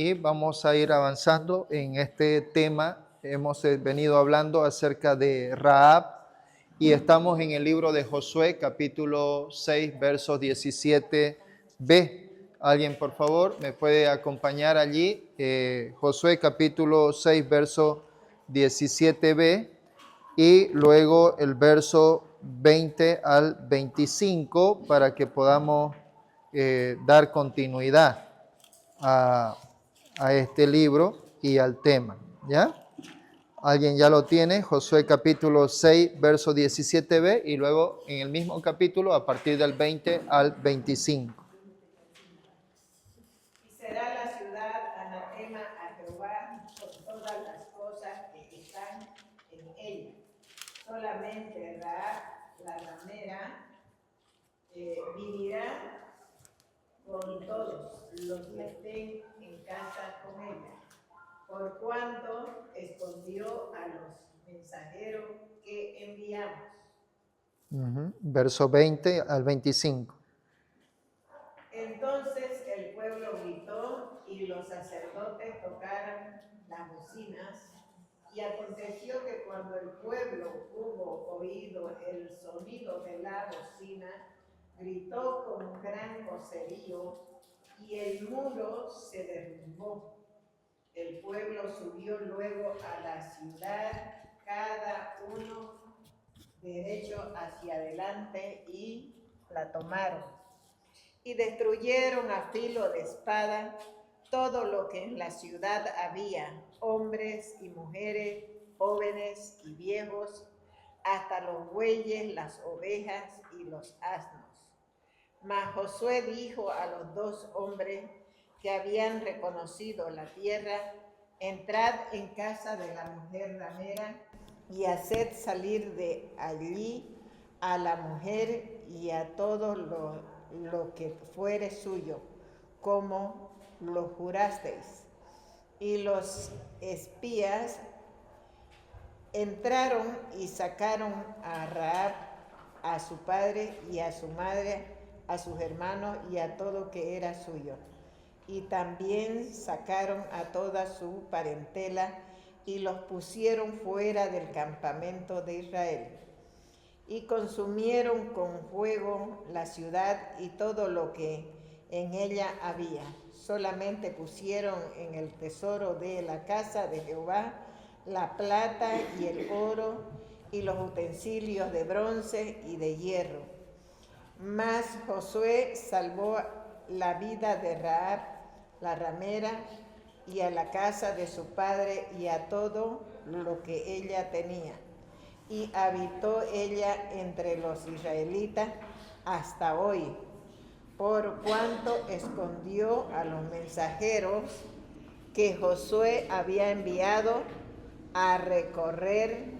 y vamos a ir avanzando en este tema. Hemos venido hablando acerca de Rahab y estamos en el libro de Josué, capítulo 6, versos 17b. ¿Alguien, por favor, me puede acompañar allí? Josué, capítulo 6, verso 17b y luego el verso 20 al 25 para que podamos dar continuidad a este libro y al tema, ¿ya? ¿Alguien ya lo tiene? Josué capítulo 6, verso 17b y luego en el mismo capítulo a partir del 20 al 25. Y será la ciudad anatema a Jehová por todas las cosas que están en ella. Solamente Rahab, la ramera, vivirá con todos los que estén en casa con ella, por cuanto escondió a los mensajeros que enviamos. Verso 20 al 25. Entonces el pueblo gritó y los sacerdotes tocaron las bocinas, y aconteció que cuando el pueblo hubo oído el sonido de la bocina, gritó con gran vocerío, y el muro se derrumbó. El pueblo subió luego a la ciudad, cada uno derecho hacia adelante, y la tomaron. Y destruyeron a filo de espada todo lo que en la ciudad había, hombres y mujeres, jóvenes y viejos, hasta los bueyes, las ovejas y los asnos. Mas Josué dijo a los 2 hombres que habían reconocido la tierra: entrad en casa de la mujer ramera y haced salir de allí a la mujer y a todo lo que fuere suyo, como lo jurasteis. Y los espías entraron y sacaron a Rahab, a su padre y a su madre, a sus hermanos y a todo que era suyo. Y también sacaron a toda su parentela y los pusieron fuera del campamento de Israel. Y consumieron con fuego la ciudad y todo lo que en ella había. Solamente pusieron en el tesoro de la casa de Jehová la plata y el oro y los utensilios de bronce y de hierro. Mas Josué salvó la vida de Rahab, la ramera, y a la casa de su padre y a todo lo que ella tenía. Y habitó ella entre los israelitas hasta hoy, por cuanto escondió a los mensajeros que Josué había enviado a reconocer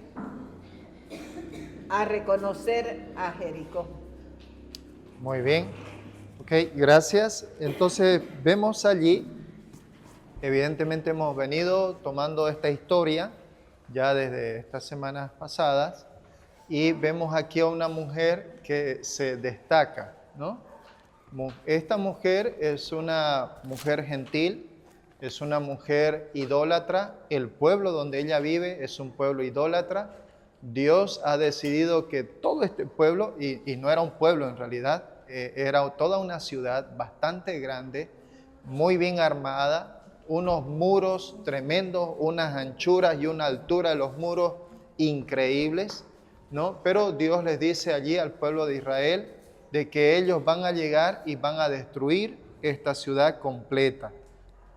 a Jericó. Muy bien. Ok, gracias. Entonces vemos allí, evidentemente hemos venido tomando esta historia ya desde estas semanas pasadas y vemos aquí a una mujer que se destaca, ¿no? Esta mujer es una mujer gentil, es una mujer idólatra, el pueblo donde ella vive es un pueblo idólatra. Dios ha decidido que todo este pueblo, y no era un pueblo en realidad, era toda una ciudad bastante grande, muy bien armada, unos muros tremendos, unas anchuras y una altura de los muros increíbles, ¿no? Pero Dios les dice allí al pueblo de Israel de que ellos van a llegar y van a destruir esta ciudad completa.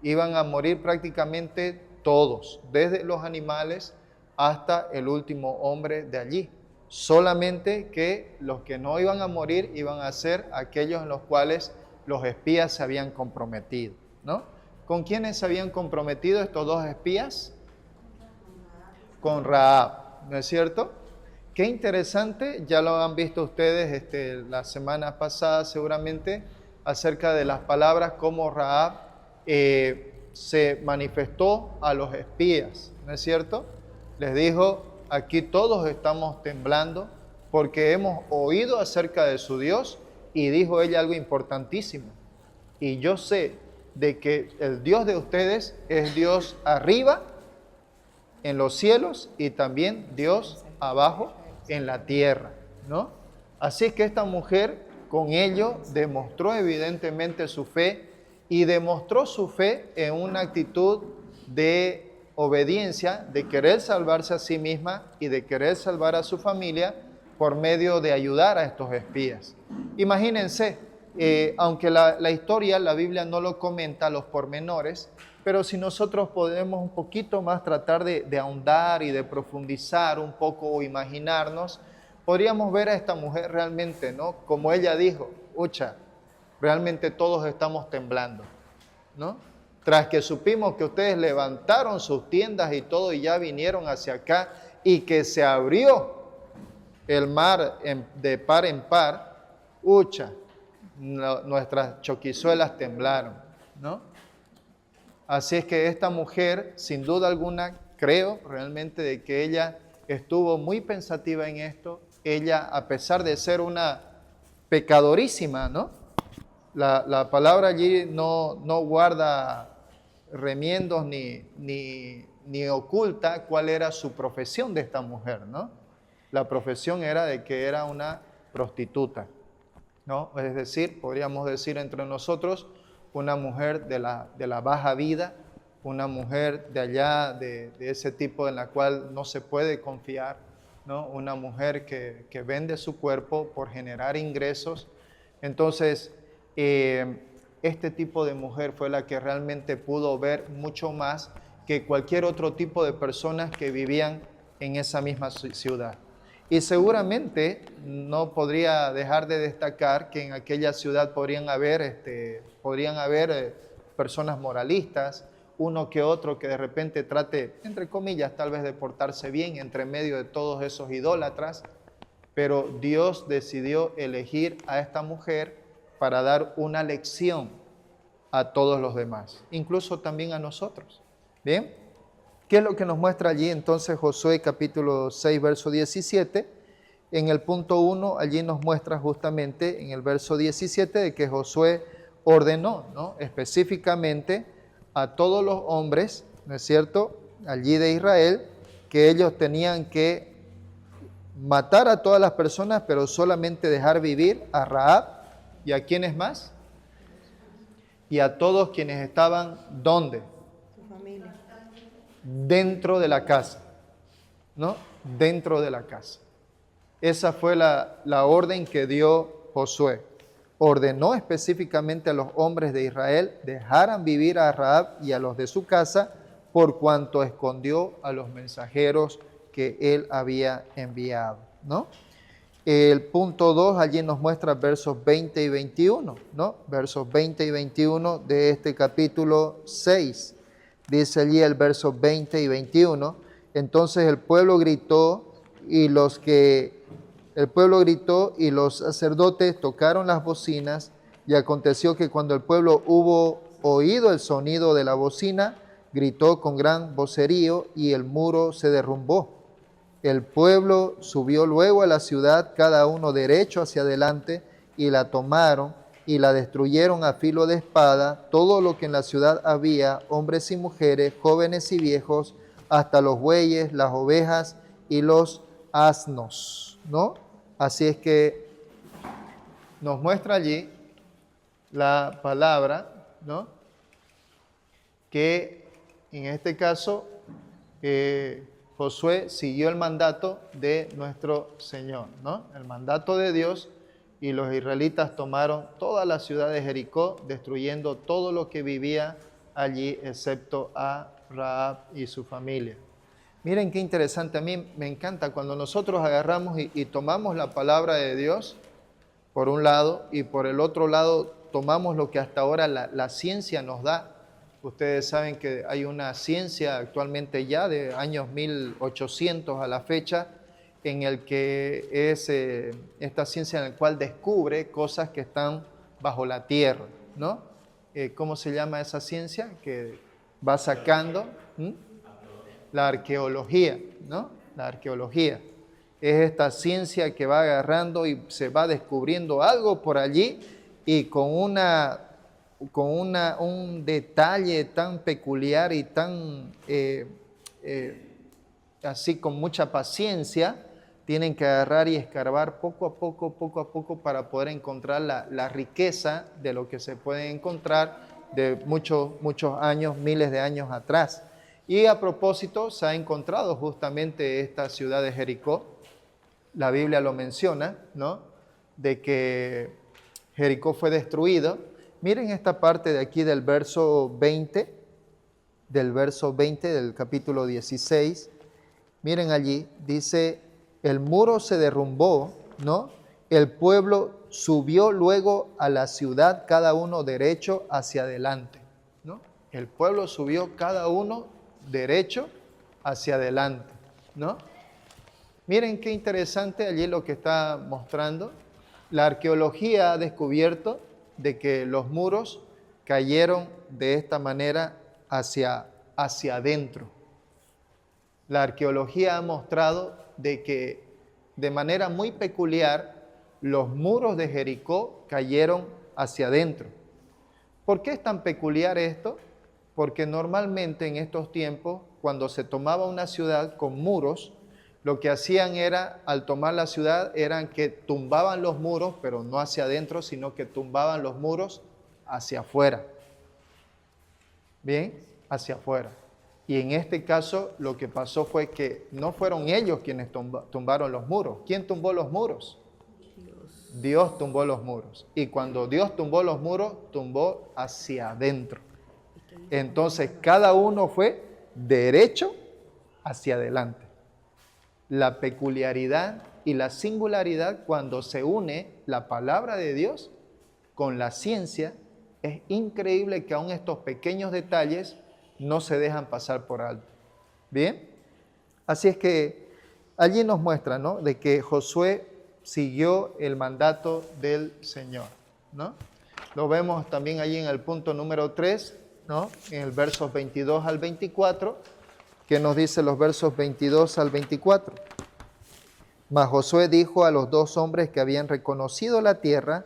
Iban a morir prácticamente todos, desde los animales hasta el último hombre de allí. Solamente que los que no iban a morir iban a ser aquellos en los cuales los espías se habían comprometido, ¿no? ¿Con quiénes se habían comprometido estos 2 espías? Con Rahab, ¿no es cierto? Qué interesante, ya lo han visto ustedes la semana pasada seguramente, acerca de las palabras como Rahab se manifestó a los espías, ¿no es cierto? Les dijo, aquí todos estamos temblando porque hemos oído acerca de su Dios, y dijo ella algo importantísimo: y yo sé de que el Dios de ustedes es Dios arriba en los cielos y también Dios abajo en la tierra, ¿no? Así es que esta mujer con ello demostró evidentemente su fe y demostró su fe en una actitud de obediencia, de querer salvarse a sí misma y de querer salvar a su familia por medio de ayudar a estos espías. Imagínense, aunque la historia, la Biblia no lo comenta, los pormenores, pero si nosotros podemos un poquito más tratar de ahondar y de profundizar un poco o imaginarnos, podríamos ver a esta mujer realmente, ¿no? Como ella dijo, ucha, realmente todos estamos temblando, ¿no? Tras que supimos que ustedes levantaron sus tiendas y todo y ya vinieron hacia acá y que se abrió el mar de par en par, ucha, nuestras choquizuelas temblaron, ¿no? Así es que esta mujer, sin duda alguna, creo realmente de que ella estuvo muy pensativa en esto. Ella, a pesar de ser una pecadorísima, ¿no? La palabra allí no guarda remiendos ni oculta cuál era su profesión de esta mujer, ¿no? La profesión era de que era una prostituta, ¿no? Es decir, podríamos decir entre nosotros, una mujer de la baja vida, una mujer de allá, de ese tipo en la cual no se puede confiar, ¿no? Una mujer que vende su cuerpo por generar ingresos. Entonces, este tipo de mujer fue la que realmente pudo ver mucho más que cualquier otro tipo de personas que vivían en esa misma ciudad. Y seguramente no podría dejar de destacar que en aquella ciudad podrían haber personas moralistas, uno que otro que de repente trate, entre comillas, tal vez de portarse bien entre medio de todos esos idólatras, pero Dios decidió elegir a esta mujer para dar una lección a todos los demás, incluso también a nosotros. ¿Bien? ¿Qué es lo que nos muestra allí entonces Josué capítulo 6, verso 17? En el punto 1, allí nos muestra justamente en el verso 17 de que Josué ordenó, ¿no? Específicamente a todos los hombres, ¿no es cierto?, allí de Israel, que ellos tenían que matar a todas las personas, pero solamente dejar vivir a Rahab y a quienes más, y a todos quienes estaban, ¿dónde? Tu familia. Dentro de la casa, ¿no? Dentro de la casa. Esa fue la orden que dio Josué. Ordenó específicamente a los hombres de Israel dejaran vivir a Rahab y a los de su casa, por cuanto escondió a los mensajeros que él había enviado, ¿no? El punto 2 allí nos muestra versos 20 y 21, ¿no? Versos 20 y 21 de este capítulo 6. Dice allí el verso 20 y 21, entonces el pueblo gritó y los sacerdotes tocaron las bocinas, y aconteció que cuando el pueblo hubo oído el sonido de la bocina, gritó con gran vocerío y el muro se derrumbó. El pueblo subió luego a la ciudad, cada uno derecho hacia adelante, y la tomaron y la destruyeron a filo de espada, todo lo que en la ciudad había, hombres y mujeres, jóvenes y viejos, hasta los bueyes, las ovejas y los asnos, ¿no? Así es que nos muestra allí la palabra, ¿no? Que en este caso Josué siguió el mandato de nuestro Señor, ¿no? El mandato de Dios, y los israelitas tomaron toda la ciudad de Jericó, destruyendo todo lo que vivía allí, excepto a Rahab y su familia. Miren qué interesante, a mí me encanta cuando nosotros agarramos y tomamos la palabra de Dios, por un lado, y por el otro lado tomamos lo que hasta ahora la ciencia nos da. Ustedes saben que hay una ciencia actualmente ya de años 1800 a la fecha, en el que es esta ciencia en la cual descubre cosas que están bajo la tierra, ¿no? ¿Cómo se llama esa ciencia? Que va sacando la arqueología, ¿no? La arqueología es esta ciencia que va agarrando y se va descubriendo algo por allí, y con un detalle tan peculiar y tan así con mucha paciencia, tienen que agarrar y escarbar poco a poco para poder encontrar la riqueza de lo que se puede encontrar de muchos años, miles de años atrás. Y a propósito, se ha encontrado justamente esta ciudad de Jericó. La Biblia lo menciona, ¿no? De que Jericó fue destruido. Miren esta parte de aquí del verso 20 del capítulo 16. Miren allí, dice, el muro se derrumbó, ¿no? El pueblo subió luego a la ciudad, cada uno derecho hacia adelante, ¿no? El pueblo subió cada uno derecho hacia adelante, ¿no? Miren qué interesante allí lo que está mostrando. La arqueología ha descubierto de que los muros cayeron de esta manera hacia adentro. La arqueología ha mostrado de que de manera muy peculiar los muros de Jericó cayeron hacia adentro. ¿Por qué es tan peculiar esto? Porque normalmente en estos tiempos, cuando se tomaba una ciudad con muros, lo que hacían era, al tomar la ciudad, eran que tumbaban los muros, pero no hacia adentro, sino que tumbaban los muros hacia afuera. Bien, hacia afuera. Y en este caso lo que pasó fue que no fueron ellos quienes tumbaron los muros. ¿Quién tumbó los muros? Dios tumbó los muros. Y cuando Dios tumbó los muros, tumbó hacia adentro. Entonces cada uno fue derecho hacia adelante. La peculiaridad y la singularidad cuando se une la palabra de Dios con la ciencia, es increíble que aún estos pequeños detalles no se dejan pasar por alto. Bien, así es que allí nos muestra, ¿no?, de que Josué siguió el mandato del Señor, ¿no? Lo vemos también allí en el punto número 3, ¿no?, en el versos 22 al 24, que nos dice los versos 22 al 24. Mas Josué dijo a los 2 hombres que habían reconocido la tierra: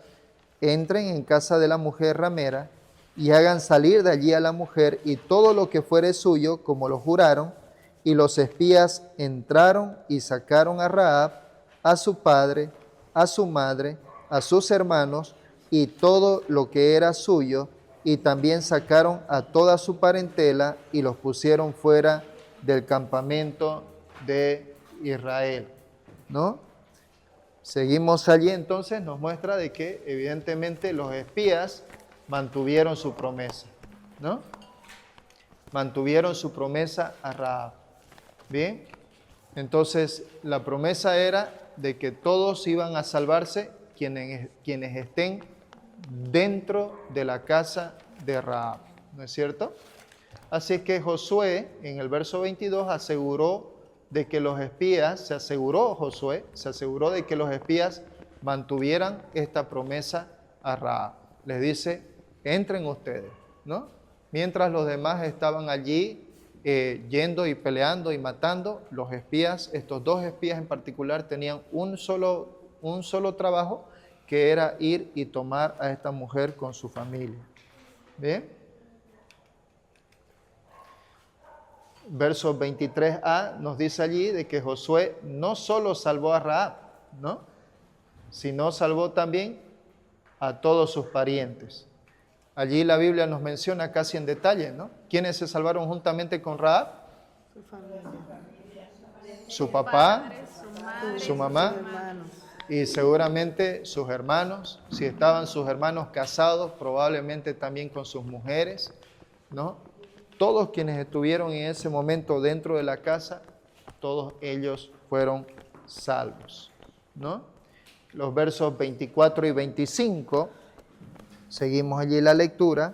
entren en casa de la mujer ramera y hagan salir de allí a la mujer y todo lo que fuere suyo, como lo juraron. Y los espías entraron y sacaron a Rahab, a su padre, a su madre, a sus hermanos y todo lo que era suyo, y también sacaron a toda su parentela y los pusieron fuera del campamento de Israel, ¿no? Seguimos allí, entonces nos muestra de que evidentemente los espías mantuvieron su promesa, ¿no? Mantuvieron su promesa a Rahab. Bien, entonces la promesa era de que todos iban a salvarse quienes estén dentro de la casa de Rahab, ¿no es cierto? Así que Josué, en el verso 22, aseguró de que los espías, se aseguró de que los espías mantuvieran esta promesa a Rahab. Les dice, entren ustedes, ¿no? Mientras los demás estaban allí yendo y peleando y matando, los espías, estos 2 espías en particular, tenían un solo trabajo, que era ir y tomar a esta mujer con su familia. ¿Bien? Verso 23a nos dice allí de que Josué no solo salvó a Rahab, ¿no?, sino salvó también a todos sus parientes. Allí la Biblia nos menciona casi en detalle, ¿no? ¿Quiénes se salvaron juntamente con Rahab? Su familia. Su papá, Su madre, su mamá y seguramente sus hermanos. Si estaban sus hermanos casados, probablemente también con sus mujeres, ¿no? Todos quienes estuvieron en ese momento dentro de la casa, todos ellos fueron salvos, ¿no? Los versos 24 y 25, seguimos allí la lectura,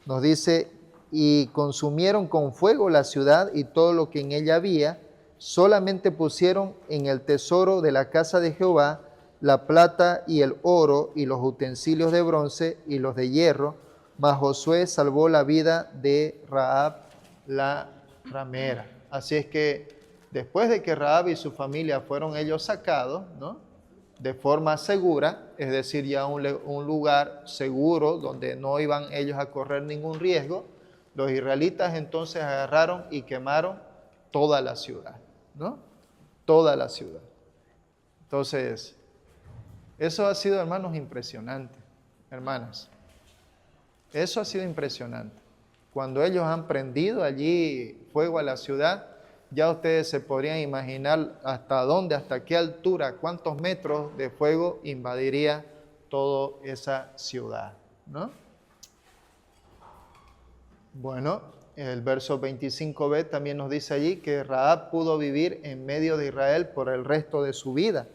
nos dice, y consumieron con fuego la ciudad y todo lo que en ella había, solamente pusieron en el tesoro de la casa de Jehová la plata y el oro y los utensilios de bronce y los de hierro, mas Josué salvó la vida de Rahab la ramera. Así es que después de que Rahab y su familia fueron ellos sacados, ¿no?, de forma segura, es decir, ya un lugar seguro donde no iban ellos a correr ningún riesgo. Los israelitas entonces agarraron y quemaron toda la ciudad, ¿no? Toda la ciudad. Entonces, eso ha sido, hermanos, impresionante, hermanas. Eso ha sido impresionante. Cuando ellos han prendido allí fuego a la ciudad, ya ustedes se podrían imaginar hasta dónde, hasta qué altura, cuántos metros de fuego invadiría toda esa ciudad, ¿no? Bueno, el verso 25b también nos dice allí que Rahab pudo vivir en medio de Israel por el resto de su vida.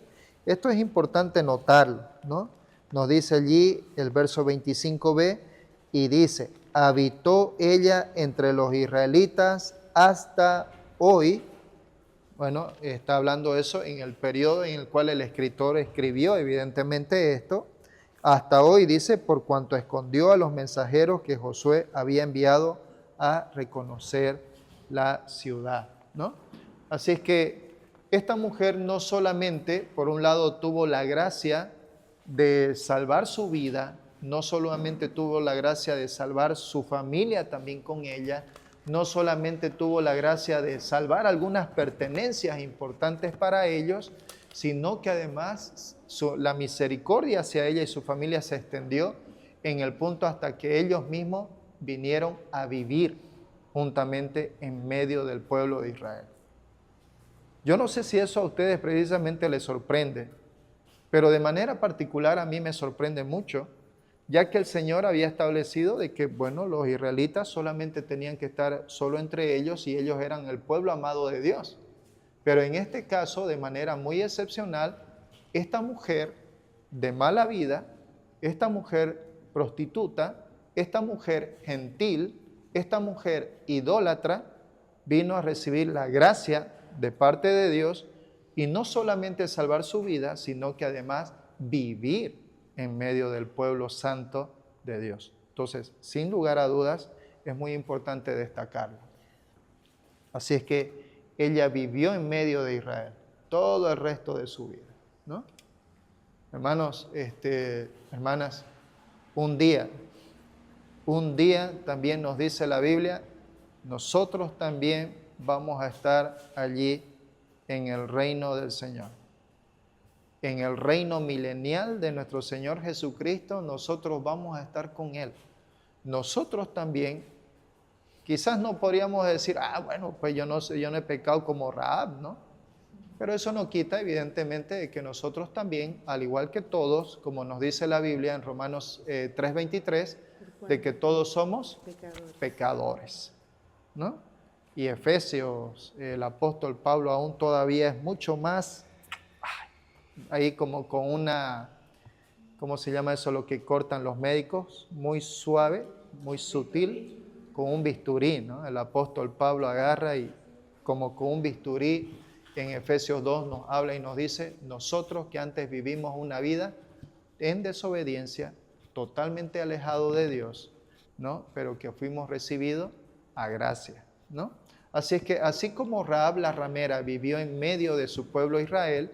Esto es importante notarlo, ¿no? Nos dice allí el verso 25b y dice, habitó ella entre los israelitas hasta hoy. Bueno, está hablando eso en el periodo en el cual el escritor escribió evidentemente esto. Hasta hoy dice, por cuanto escondió a los mensajeros que Josué había enviado a reconocer la ciudad, ¿no? Así es que esta mujer no solamente, por un lado, tuvo la gracia de salvar su vida, no solamente tuvo la gracia de salvar su familia también con ella, no solamente tuvo la gracia de salvar algunas pertenencias importantes para ellos, sino que además la misericordia hacia ella y su familia se extendió en el punto hasta que ellos mismos vinieron a vivir juntamente en medio del pueblo de Israel. Yo no sé si eso a ustedes precisamente les sorprende, pero de manera particular a mí me sorprende mucho, ya que el Señor había establecido de que, bueno, los israelitas solamente tenían que estar solo entre ellos y ellos eran el pueblo amado de Dios. Pero en este caso, de manera muy excepcional, esta mujer de mala vida, esta mujer prostituta, esta mujer gentil, esta mujer idólatra, vino a recibir la gracia de parte de Dios y no solamente salvar su vida, sino que además vivir en medio del pueblo santo de Dios. Entonces, sin lugar a dudas, es muy importante destacarlo. Así es que ella vivió en medio de Israel todo el resto de su vida, ¿no? Hermanos, hermanas, un día también nos dice la Biblia, nosotros también vamos a estar allí en el reino del Señor. En el reino milenial de nuestro Señor Jesucristo, nosotros vamos a estar con Él. Nosotros también, quizás no podríamos decir, bueno, pues yo no he pecado como Rahab, ¿no? Pero eso no quita, evidentemente, de que nosotros también, al igual que todos, como nos dice la Biblia en Romanos 3:23, de que todos somos pecadores, ¿no? Y Efesios, el apóstol Pablo aún todavía es mucho más, ahí como con una, ¿cómo se llama eso? Lo que cortan los médicos, muy suave, muy sutil, con un bisturí, ¿no? El apóstol Pablo agarra y como con un bisturí en Efesios 2 nos habla y nos dice, nosotros que antes vivimos una vida en desobediencia, totalmente alejado de Dios, ¿no? Pero que fuimos recibidos a gracia, ¿no? Así es que así como Rahab la ramera vivió en medio de su pueblo Israel,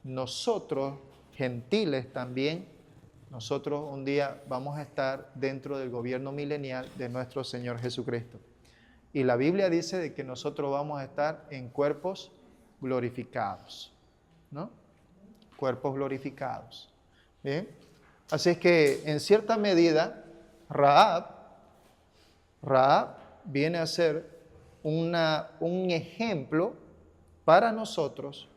nosotros, gentiles también, nosotros un día vamos a estar dentro del gobierno milenial de nuestro Señor Jesucristo. Y la Biblia dice de que nosotros vamos a estar en cuerpos glorificados, ¿no? Cuerpos glorificados. ¿Bien? Así es que en cierta medida, Rahab viene a ser un ejemplo para nosotros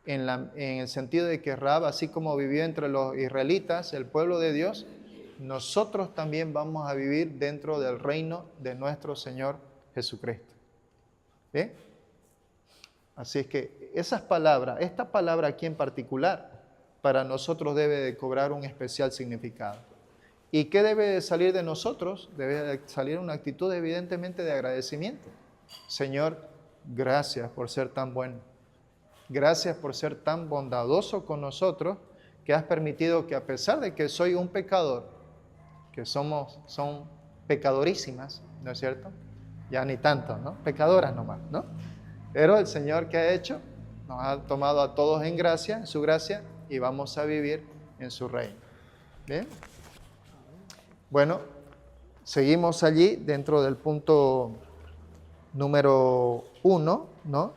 en el sentido de que Rahab, así como vivió entre los israelitas, el pueblo de Dios, nosotros también vamos a vivir dentro del reino de nuestro Señor Jesucristo. ¿Bien? Así es que esta palabra aquí en particular, para nosotros debe de cobrar un especial significado. ¿Y qué debe de salir de nosotros? Debe de salir una actitud evidentemente de agradecimiento. Señor, gracias por ser tan bueno. Gracias por ser tan bondadoso con nosotros, que has permitido que a pesar de que soy un pecador, que son pecadorísimas, ¿no es cierto? Ya ni tanto, ¿no? Pecadoras nomás, ¿no? Pero el Señor, ¿qué ha hecho? Nos ha tomado a todos en gracia, en su gracia, y vamos a vivir en su reino. ¿Bien? Bueno, seguimos allí dentro del punto número 1, ¿no?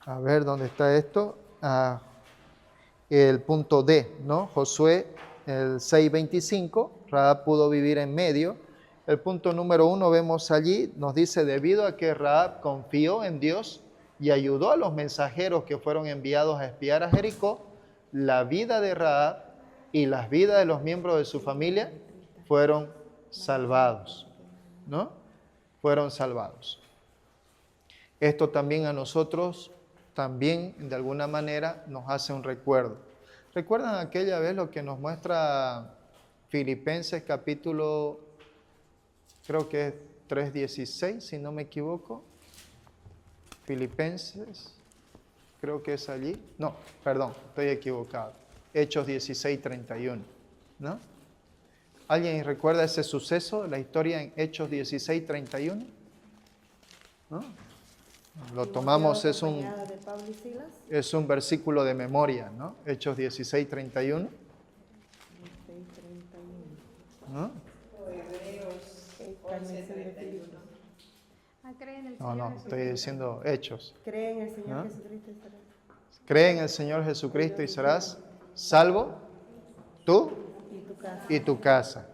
A ver, ¿dónde está esto? El punto D, ¿no? Josué, el 6:25, Rahab pudo vivir en medio. El punto número 1 vemos allí, nos dice, debido a que Rahab confió en Dios y ayudó a los mensajeros que fueron enviados a espiar a Jericó, la vida de Rahab y las vidas de los miembros de su familia fueron salvados, ¿no? Fueron salvados. Esto también a nosotros, también de alguna manera nos hace un recuerdo. ¿Recuerdan aquella vez lo que nos muestra Filipenses capítulo, creo que es 3:16, si no me equivoco? Filipenses, creo que es allí. No, perdón, estoy equivocado. Hechos 16:31, ¿no? ¿Alguien recuerda ese suceso, la historia en Hechos 16:31? ¿No? Lo tomamos, es un versículo de memoria, ¿no? Hechos 16:31. ¿No? No, estoy diciendo Hechos. Cree en el Señor, ¿no? Jesucristo y serás. Cree en el Señor Jesucristo y serás salvo tú y tu casa.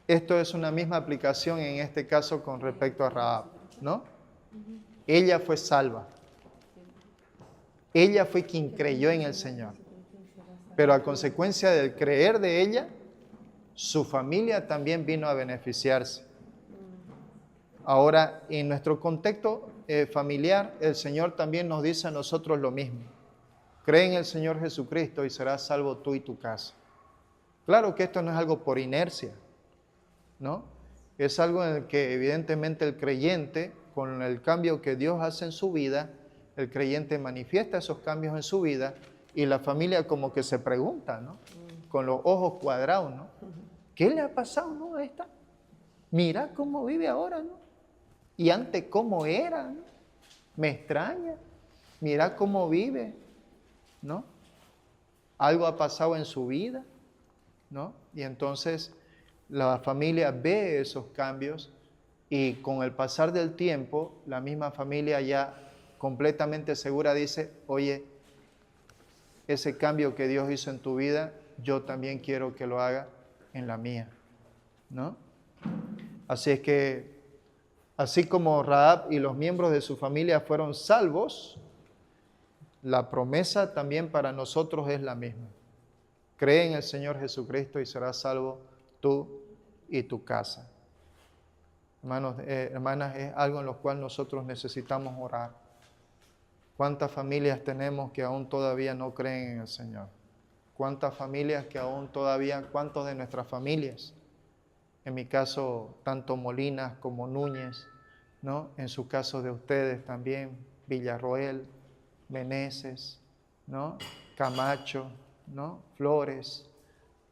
Esto es una misma aplicación en este caso con respecto a Rahab, ¿no? Ella fue salva. Ella fue quien creyó en el Señor. Pero a consecuencia del creer de ella, su familia también vino a beneficiarse. Ahora, en nuestro contexto familiar, el Señor también nos dice a nosotros lo mismo. Cree en el Señor Jesucristo y serás salvo tú y tu casa. Claro que esto no es algo por inercia, ¿no? Es algo en el que evidentemente el creyente, con el cambio que Dios hace en su vida, el creyente manifiesta esos cambios en su vida y la familia como que se pregunta, ¿no? Con los ojos cuadrados, ¿no? ¿Qué le ha pasado, no, a esta? Mira cómo vive ahora, ¿no? Y antes cómo era, ¿no? Me extraña. Mira cómo vive, ¿no? Algo ha pasado en su vida, ¿no? Y entonces la familia ve esos cambios y con el pasar del tiempo, la misma familia ya completamente segura dice, oye, ese cambio que Dios hizo en tu vida, yo también quiero que lo haga en la mía, ¿no? Así es que, así como Rahab y los miembros de su familia fueron salvos, la promesa también para nosotros es la misma. Cree en el Señor Jesucristo y serás salvo tú y tu casa. Hermanos, hermanas, es algo en lo cual nosotros necesitamos orar. ¿Cuántas familias tenemos que aún todavía no creen en el Señor? ¿Cuántas familias que aún todavía, cuántos de nuestras familias? En mi caso, tanto Molinas como Núñez, ¿no? En su caso de ustedes también, Villarroel, Meneses, ¿no? Camacho, ¿no? Flores,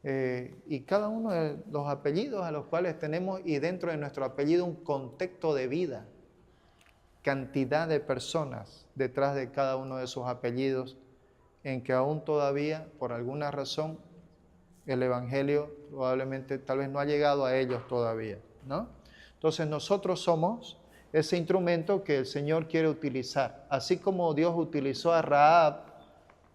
y cada uno de los apellidos a los cuales tenemos y dentro de nuestro apellido un contexto de vida, cantidad de personas detrás de cada uno de esos apellidos en que aún todavía, por alguna razón, el Evangelio probablemente tal vez no ha llegado a ellos todavía, ¿no? Entonces nosotros somos ese instrumento que el Señor quiere utilizar, así como Dios utilizó a Rahab,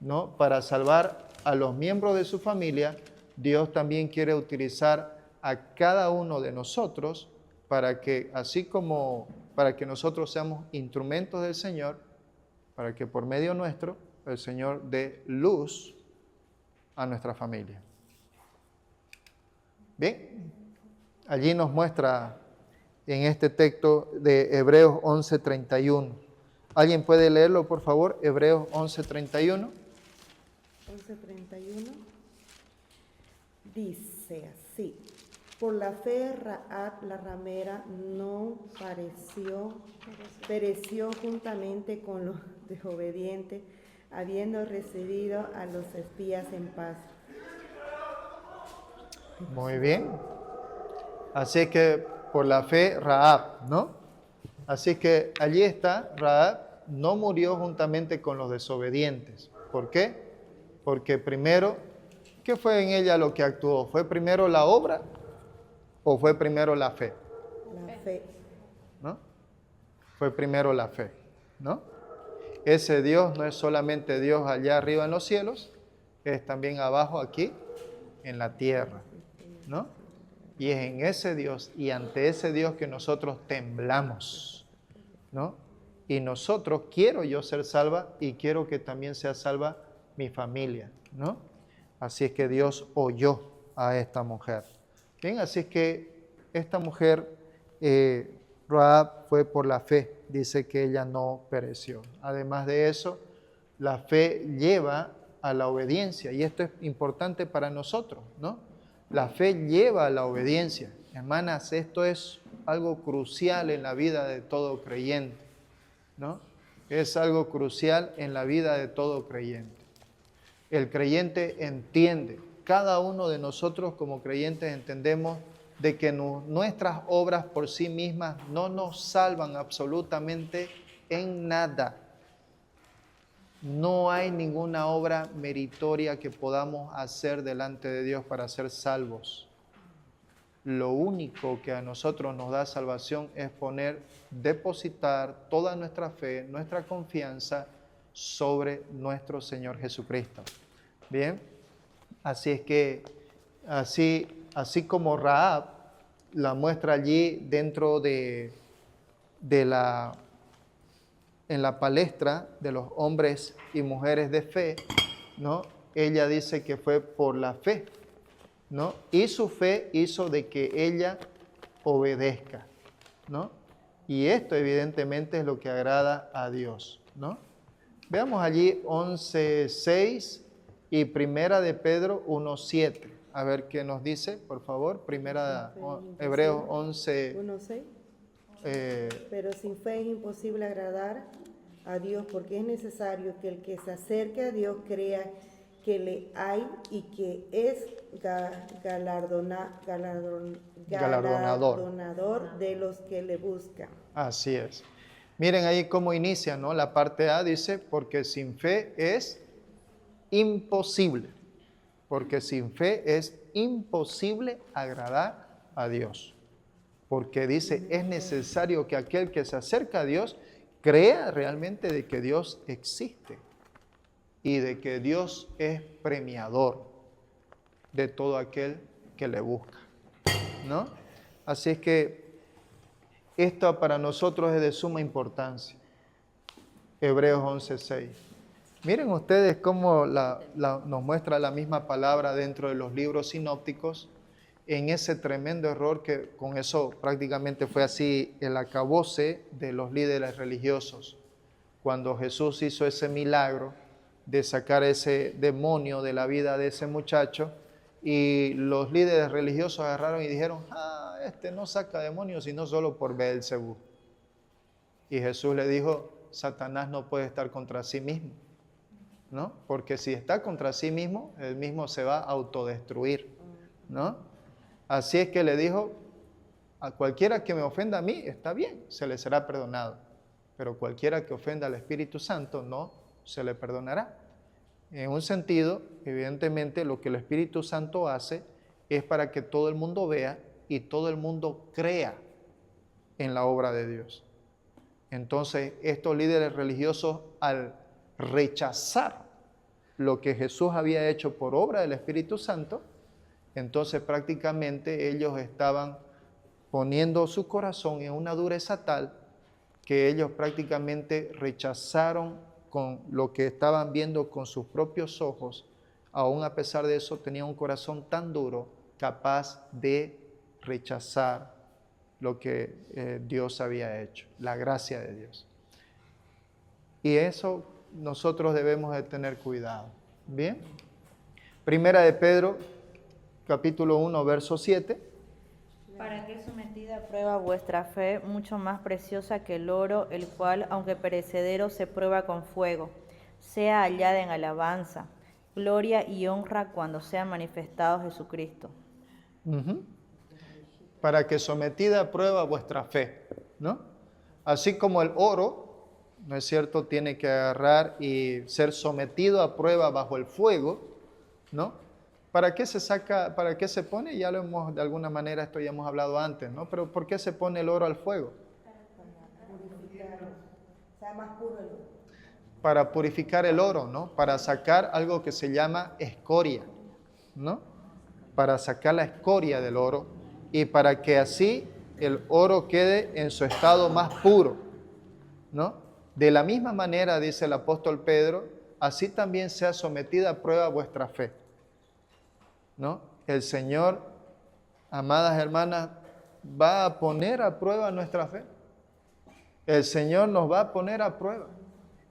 ¿no? Para salvar a los miembros de su familia, Dios también quiere utilizar a cada uno de nosotros para que, así como para que nosotros seamos instrumentos del Señor, para que por medio nuestro el Señor dé luz a nuestra familia. Bien, allí nos muestra en este texto de Hebreos 11:31. ¿Alguien puede leerlo, por favor? Hebreos 11:31. 11:31 dice así: por la fe Rahab la ramera no pereció juntamente con los desobedientes, habiendo recibido a los espías en paz. Muy bien. Así que por la fe Rahab, ¿no? Así que allí está Rahab no murió juntamente con los desobedientes. ¿Por qué? Porque primero, ¿qué fue en ella lo que actuó? ¿Fue primero la obra o fue primero la fe? La fe. ¿No? Fue primero la fe, ¿no? Ese Dios no es solamente Dios allá arriba en los cielos, es también abajo aquí en la tierra, ¿no? Y es en ese Dios y ante ese Dios que nosotros temblamos, ¿no? Y nosotros, quiero yo ser salva y quiero que también sea salva mi familia, ¿no? Así es que Dios oyó a esta mujer. Bien, así es que esta mujer, Rahab, fue por la fe. Dice que ella no pereció. Además de eso, la fe lleva a la obediencia. Y esto es importante para nosotros, ¿no? La fe lleva a la obediencia. Hermanas, esto es algo crucial en la vida de todo creyente, ¿no? Es algo crucial en la vida de todo creyente. El creyente entiende, cada uno de nosotros como creyentes entendemos de que nuestras obras por sí mismas no nos salvan absolutamente en nada. No hay ninguna obra meritoria que podamos hacer delante de Dios para ser salvos. Lo único que a nosotros nos da salvación es depositar toda nuestra fe, nuestra confianza sobre nuestro Señor Jesucristo. Bien, así es que, así como Rahab la muestra allí dentro en la palestra de los hombres y mujeres de fe, ¿no? Ella dice que fue por la fe, ¿no? Y su fe hizo de que ella obedezca, ¿no? Y esto evidentemente es lo que agrada a Dios, ¿no? Veamos allí 11:6 y Primera de Pedro 1:7. A ver qué nos dice, por favor. Hebreos 11. 1:6. Pero sin fe es imposible agradar a Dios, porque es necesario que el que se acerque a Dios crea que le hay y que es galardonador de los que le buscan. Así es. Miren ahí cómo inicia, ¿no? La parte A dice, porque sin fe es imposible. Porque sin fe es imposible agradar a Dios. Porque dice, es necesario que aquel que se acerca a Dios crea realmente de que Dios existe y de que Dios es premiador de todo aquel que le busca, ¿no? Así es que esto para nosotros es de suma importancia. Hebreos 11:6. Miren ustedes cómo nos muestra la misma palabra dentro de los libros sinópticos, en ese tremendo error que con eso prácticamente fue así el acabose de los líderes religiosos. Cuando Jesús hizo ese milagro de sacar ese demonio de la vida de ese muchacho, y los líderes religiosos agarraron y dijeron, este no saca demonios sino solo por Beelzebú. Y Jesús le dijo, Satanás no puede estar contra sí mismo, ¿no? Porque si está contra sí mismo, él mismo se va a autodestruir, ¿no? Así es que le dijo, a cualquiera que me ofenda a mí, está bien, se le será perdonado. Pero cualquiera que ofenda al Espíritu Santo, no se le perdonará. En un sentido, evidentemente, lo que el Espíritu Santo hace es para que todo el mundo vea y todo el mundo crea en la obra de Dios. Entonces, estos líderes religiosos, al rechazar lo que Jesús había hecho por obra del Espíritu Santo, entonces prácticamente ellos estaban poniendo su corazón en una dureza tal que ellos prácticamente rechazaron con lo que estaban viendo con sus propios ojos. Aún a pesar de eso tenían un corazón tan duro, capaz de rechazar lo que Dios había hecho, la gracia de Dios. Y eso nosotros debemos de tener cuidado. Bien, Primera de Pedro, capítulo 1, verso 7. Para que sometida a prueba vuestra fe, mucho más preciosa que el oro, el cual, aunque perecedero, se prueba con fuego, sea hallada en alabanza, gloria y honra cuando sea manifestado Jesucristo. Para que sometida a prueba vuestra fe, ¿no? Así como el oro ¿no es cierto?, tiene que agarrar y ser sometido a prueba bajo el fuego, ¿no? ¿Para qué se saca, para qué se pone? Ya lo hemos, de alguna manera, esto ya hemos hablado antes, ¿no? Pero ¿por qué se pone el oro al fuego? Para purificar el oro, ¿no? Para sacar algo que se llama escoria, ¿no? Para sacar la escoria del oro y para que así el oro quede en su estado más puro, ¿no? De la misma manera, dice el apóstol Pedro, así también sea sometida a prueba vuestra fe, ¿no? El Señor, amadas hermanas, va a poner a prueba nuestra fe. El Señor nos va a poner a prueba,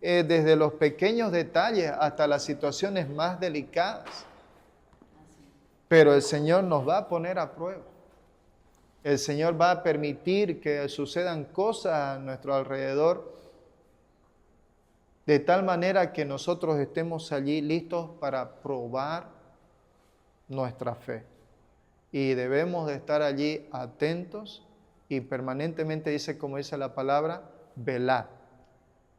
desde los pequeños detalles hasta las situaciones más delicadas. Pero el Señor nos va a poner a prueba. El Señor va a permitir que sucedan cosas a nuestro alrededor de tal manera que nosotros estemos allí listos para probar nuestra fe. Y debemos de estar allí atentos y permanentemente, dice, como dice la palabra, velad.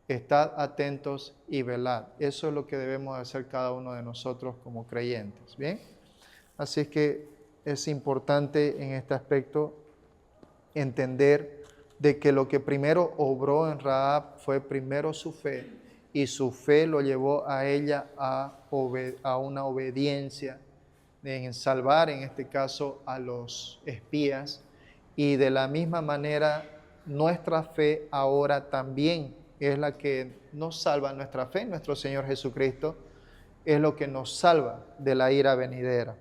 Estad atentos y velad. Eso es lo que debemos hacer cada uno de nosotros como creyentes. ¿Bien? Así es que es importante en este aspecto entender de que lo que primero obró en Rahab fue primero su fe, y su fe lo llevó a ella a una obediencia, en salvar en este caso a los espías, y de la misma manera nuestra fe ahora también es la que nos salva. Nuestra fe en nuestro Señor Jesucristo es lo que nos salva de la ira venidera.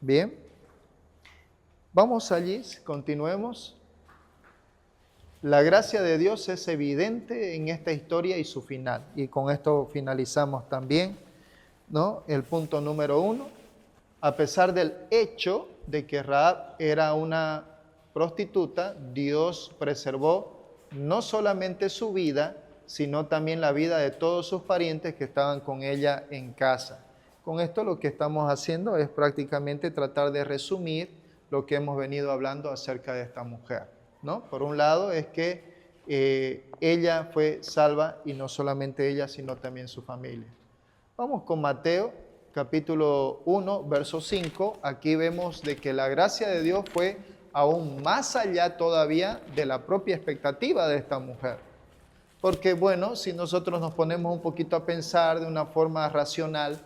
Bien, vamos allí, continuemos. La gracia de Dios es evidente en esta historia y su final. Y con esto finalizamos también, ¿no?, el punto número 1. A pesar del hecho de que Rahab era una prostituta, Dios preservó no solamente su vida, sino también la vida de todos sus parientes que estaban con ella en casa. Con esto lo que estamos haciendo es prácticamente tratar de resumir lo que hemos venido hablando acerca de esta mujer, ¿no? Por un lado es que ella fue salva, y no solamente ella, sino también su familia. Vamos con Mateo, capítulo 1, verso 5. Aquí vemos de que la gracia de Dios fue aún más allá todavía de la propia expectativa de esta mujer. Porque bueno, si nosotros nos ponemos un poquito a pensar de una forma racional,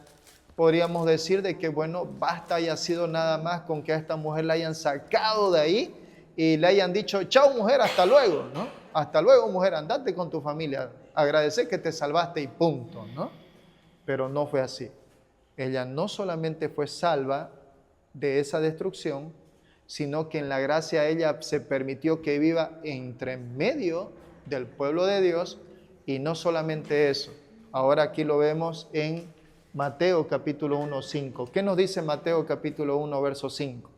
podríamos decir de que bueno, basta haya sido nada más con que a esta mujer la hayan sacado de ahí y le hayan dicho, chao mujer, hasta luego, ¿no? Hasta luego mujer, andate con tu familia, agradecer que te salvaste y punto, ¿no? Pero no fue así. Ella no solamente fue salva de esa destrucción, sino que en la gracia ella se permitió que viva entre medio del pueblo de Dios, y no solamente eso. Ahora aquí lo vemos en Mateo capítulo 1, 5. ¿Qué nos dice Mateo capítulo 1, verso 5?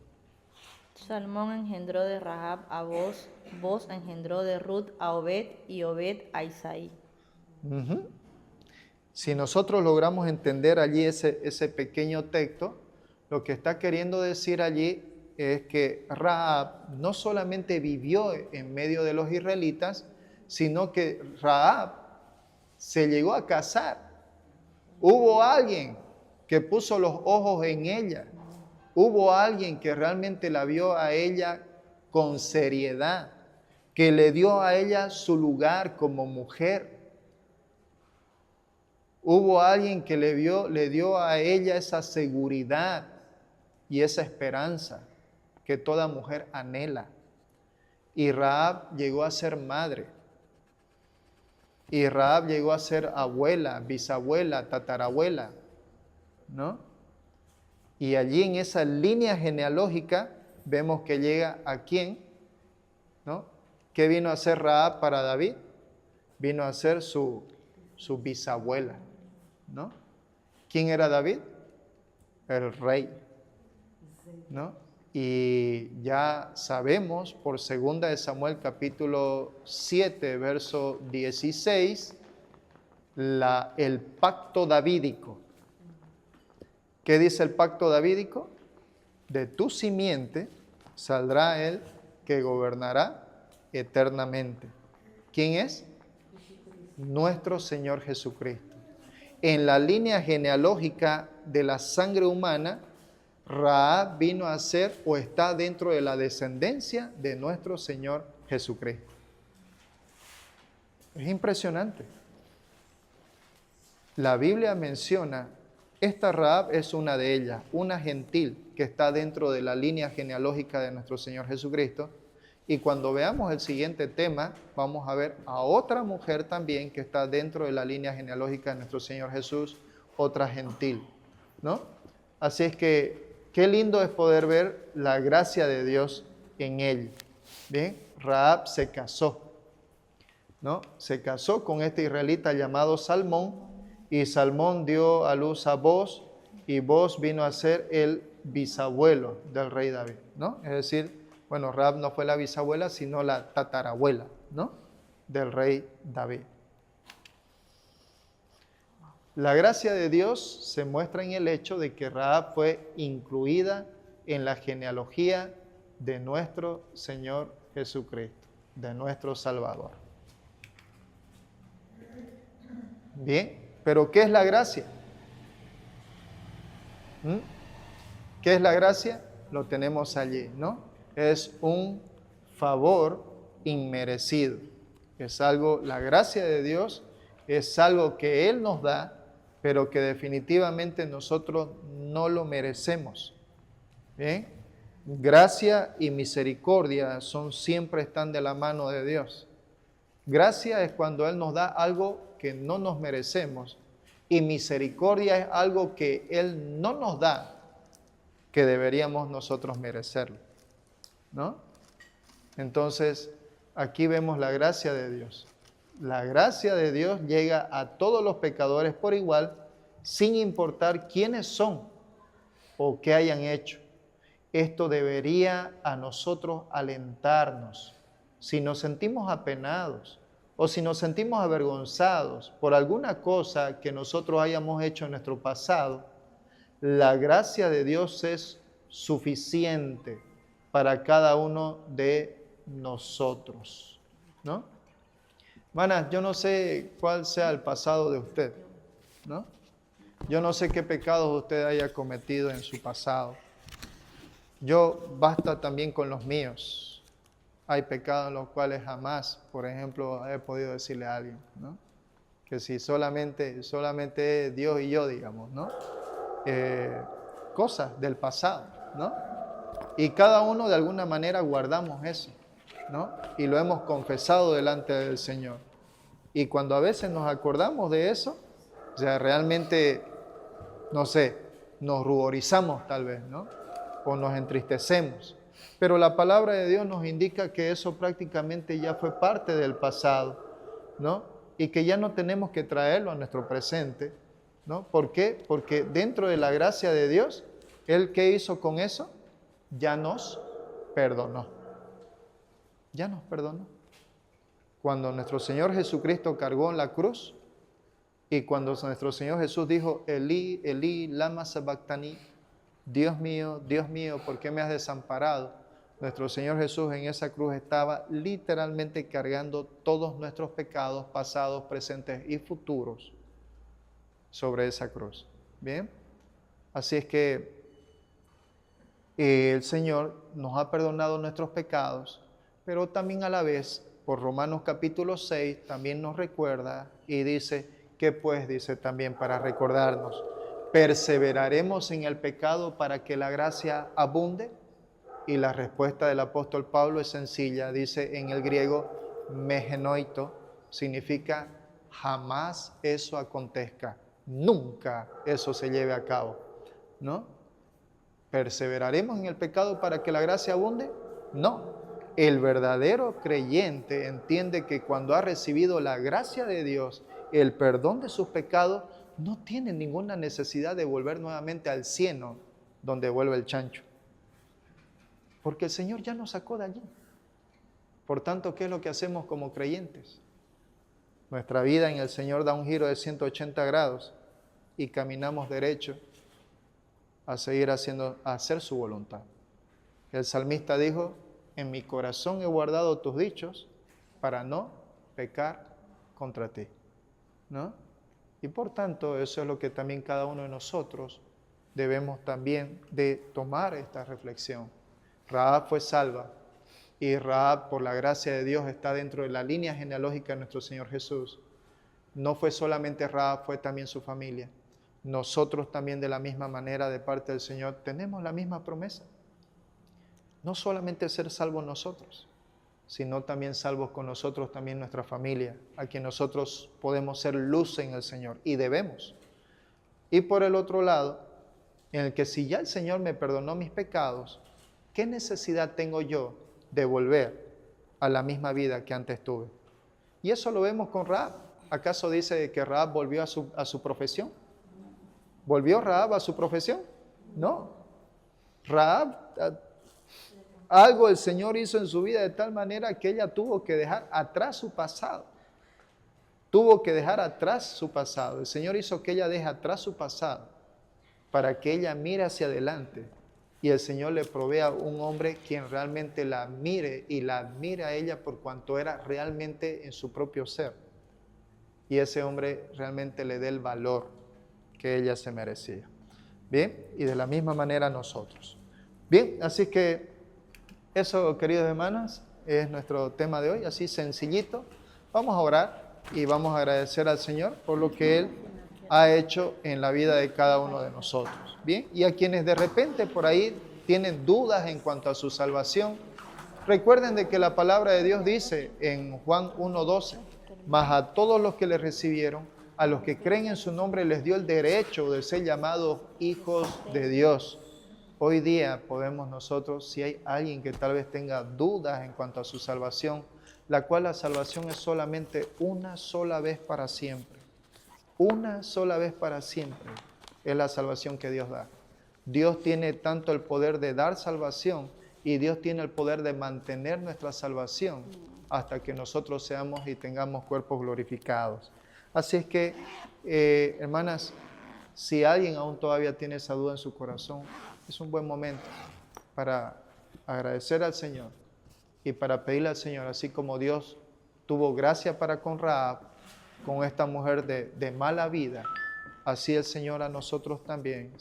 Salmón engendró de Rahab a Boz, Boz engendró de Ruth a Obed, y Obed a Isaí. Si nosotros logramos entender allí ese pequeño texto, lo que está queriendo decir allí es que Rahab no solamente vivió en medio de los israelitas, sino que Rahab se llegó a casar. Hubo alguien que puso los ojos en ella. Hubo alguien que realmente la vio a ella con seriedad, que le dio a ella su lugar como mujer. Hubo alguien que le dio a ella esa seguridad y esa esperanza que toda mujer anhela. Y Rahab llegó a ser madre. Y Rahab llegó a ser abuela, bisabuela, tatarabuela, ¿no? Y allí en esa línea genealógica vemos que llega a quién, ¿no? ¿Qué vino a ser Rahab para David? Vino a ser su bisabuela, ¿no? ¿Quién era David? El rey, ¿no? Y ya sabemos por 2 de Samuel capítulo 7, verso 16, el pacto davídico. ¿Qué dice el pacto davídico? De tu simiente saldrá el que gobernará eternamente. ¿Quién es? nuestro Señor Jesucristo. En la línea genealógica de la sangre humana, Rahab vino a ser o está dentro de la descendencia de nuestro Señor Jesucristo. Es impresionante. La Biblia menciona, esta Rahab es una de ellas, una gentil que está dentro de la línea genealógica de nuestro Señor Jesucristo. Y cuando veamos el siguiente tema, vamos a ver a otra mujer también que está dentro de la línea genealógica de nuestro Señor Jesús, otra gentil, ¿no? Así es que qué lindo es poder ver la gracia de Dios en él. Bien, Rahab se casó, ¿no? Se casó con este israelita llamado Salmón, y Salmón dio a luz a Booz, y Booz vino a ser el bisabuelo del rey David, ¿no? Es decir, bueno, Rahab no fue la bisabuela, sino la tatarabuela, ¿no?, del rey David. La gracia de Dios se muestra en el hecho de que Rahab fue incluida en la genealogía de nuestro Señor Jesucristo, de nuestro Salvador. Bien, pero ¿qué es la gracia? ¿Qué es la gracia? Lo tenemos allí, ¿no? Es un favor inmerecido. Es algo, la gracia de Dios es algo que Él nos da, pero que definitivamente nosotros no lo merecemos. ¿Bien? Gracia y misericordia siempre están de la mano de Dios. Gracia es cuando Él nos da algo que no nos merecemos, y misericordia es algo que Él no nos da, que deberíamos nosotros merecerlo, ¿no? Entonces, aquí vemos la gracia de Dios. La gracia de Dios llega a todos los pecadores por igual, sin importar quiénes son o qué hayan hecho. Esto debería a nosotros alentarnos. Si nos sentimos apenados o si nos sentimos avergonzados por alguna cosa que nosotros hayamos hecho en nuestro pasado, la gracia de Dios es suficiente para cada uno de nosotros, ¿no? Hermanas, yo no sé cuál sea el pasado de usted, ¿no? Yo no sé qué pecados usted haya cometido en su pasado. Basta también con los míos. Hay pecados en los cuales jamás, por ejemplo, he podido decirle a alguien, ¿no?, que si solamente Dios y yo, digamos, ¿no? Cosas del pasado, ¿no? Y cada uno de alguna manera guardamos eso, ¿no? Y lo hemos confesado delante del Señor. Y cuando a veces nos acordamos de eso, o sea, realmente, no sé, nos ruborizamos tal vez, ¿no? O nos entristecemos. Pero la palabra de Dios nos indica que eso prácticamente ya fue parte del pasado, ¿no? Y que ya no tenemos que traerlo a nuestro presente, ¿no? ¿Por qué? Porque dentro de la gracia de Dios, ¿Él qué hizo con eso? Ya nos perdonó. Ya nos perdonó. Cuando nuestro Señor Jesucristo cargó en la cruz y cuando nuestro Señor Jesús dijo, Elí, Elí, lama sabactani, Dios mío, ¿por qué me has desamparado? Nuestro Señor Jesús en esa cruz estaba literalmente cargando todos nuestros pecados pasados, presentes y futuros sobre esa cruz. ¿Bien? Así es que el Señor nos ha perdonado nuestros pecados, pero también a la vez, por Romanos capítulo 6, también nos recuerda y dice, ¿qué pues? Dice también para recordarnos, ¿perseveraremos en el pecado para que la gracia abunde? Y la respuesta del apóstol Pablo es sencilla, dice en el griego, megenoito, significa jamás eso acontezca, nunca eso se lleve a cabo, ¿no? ¿Perseveraremos en el pecado para que la gracia abunde? No. El verdadero creyente entiende que cuando ha recibido la gracia de Dios, el perdón de sus pecados, no tiene ninguna necesidad de volver nuevamente al cieno donde vuelve el chancho. Porque el Señor ya nos sacó de allí. Por tanto, ¿qué es lo que hacemos como creyentes? Nuestra vida en el Señor da un giro de 180 grados y caminamos derecho a seguir a hacer su voluntad. El salmista dijo, en mi corazón he guardado tus dichos para no pecar contra ti. ¿no? Y por tanto, eso es lo que también cada uno de nosotros debemos también de tomar esta reflexión. Rahab fue salva y Rahab, por la gracia de Dios, está dentro de la línea genealógica de nuestro Señor Jesús. No fue solamente Rahab, fue también su familia. Nosotros también de la misma manera, de parte del Señor, tenemos la misma promesa. No solamente ser salvos nosotros, sino también salvos con nosotros también nuestra familia, a quien nosotros podemos ser luz en el Señor, y debemos. Y por el otro lado, en el que si ya el Señor me perdonó mis pecados, ¿qué necesidad tengo yo de volver a la misma vida que antes tuve? Y eso lo vemos con Rahab. ¿Acaso dice que Rahab volvió a su profesión? ¿Volvió Rahab a su profesión? No. Rahab, algo el Señor hizo en su vida de tal manera que ella tuvo que dejar atrás su pasado. Tuvo que dejar atrás su pasado. El Señor hizo que ella deje atrás su pasado para que ella mire hacia adelante y el Señor le provea un hombre quien realmente la mire y la admire a ella por cuanto era realmente en su propio ser. Y ese hombre realmente le dé el valor que ella se merecía. Bien, y de la misma manera nosotros. Bien, así que eso, queridos hermanos, es nuestro tema de hoy, así sencillito. Vamos a orar y vamos a agradecer al Señor por lo que Él ha hecho en la vida de cada uno de nosotros. Bien, y a quienes de repente por ahí tienen dudas en cuanto a su salvación, recuerden de que la palabra de Dios dice en Juan 1:12, mas a todos los que le recibieron, a los que creen en su nombre, les dio el derecho de ser llamados hijos de Dios. Hoy día podemos nosotros, si hay alguien que tal vez tenga dudas en cuanto a su salvación, la cual la salvación es solamente una sola vez para siempre. Una sola vez para siempre es la salvación que Dios da. Dios tiene tanto el poder de dar salvación y Dios tiene el poder de mantener nuestra salvación hasta que nosotros seamos y tengamos cuerpos glorificados. Así es que, hermanas, si alguien aún todavía tiene esa duda en su corazón, es un buen momento para agradecer al Señor y para pedirle al Señor, así como Dios tuvo gracia para con Rahab, con esta mujer de mala vida, así el Señor a nosotros también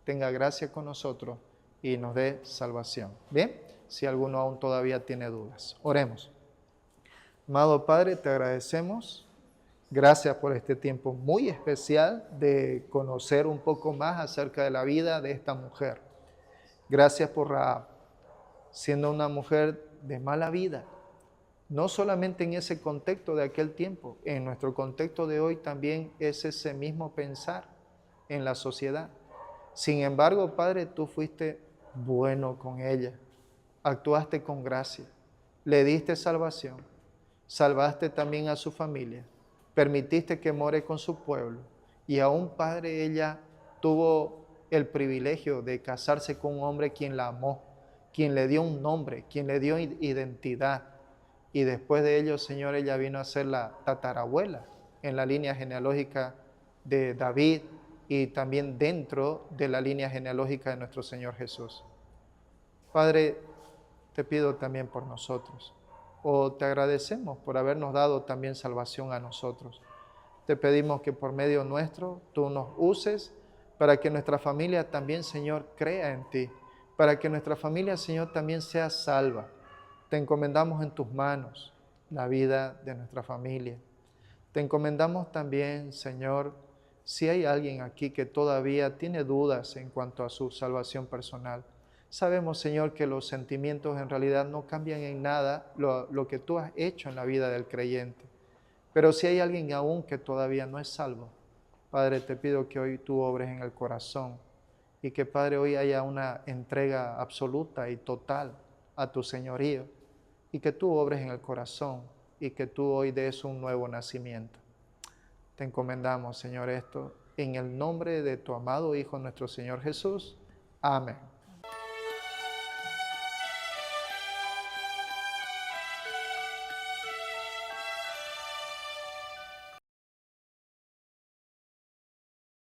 tenga gracia con nosotros y nos dé salvación. Bien, si alguno aún todavía tiene dudas. Oremos. Amado Padre, te agradecemos. Gracias por este tiempo muy especial de conocer un poco más acerca de la vida de esta mujer. Gracias por Rahab, siendo una mujer de mala vida, no solamente en ese contexto de aquel tiempo, en nuestro contexto de hoy también es ese mismo pensar en la sociedad. Sin embargo, Padre, tú fuiste bueno con ella, actuaste con gracia, le diste salvación, salvaste también a su familia, permitiste que more con su pueblo y aún, Padre, ella tuvo el privilegio de casarse con un hombre quien la amó, quien le dio un nombre, quien le dio identidad. Y después de ello, Señor, ella vino a ser la tatarabuela en la línea genealógica de David y también dentro de la línea genealógica de nuestro Señor Jesús. Padre, te pido también por nosotros, o te agradecemos por habernos dado también salvación a nosotros. Te pedimos que por medio nuestro tú nos uses para que nuestra familia también, Señor, crea en ti, para que nuestra familia, Señor, también sea salva. Te encomendamos en tus manos la vida de nuestra familia. Te encomendamos también, Señor, si hay alguien aquí que todavía tiene dudas en cuanto a su salvación personal. Sabemos, Señor, que los sentimientos en realidad no cambian en nada lo que tú has hecho en la vida del creyente. Pero si hay alguien aún que todavía no es salvo, Padre, te pido que hoy tú obres en el corazón y que, Padre, hoy haya una entrega absoluta y total a tu señorío y que tú obres en el corazón y que tú hoy des un nuevo nacimiento. Te encomendamos, Señor, esto en el nombre de tu amado Hijo, nuestro Señor Jesús. Amén.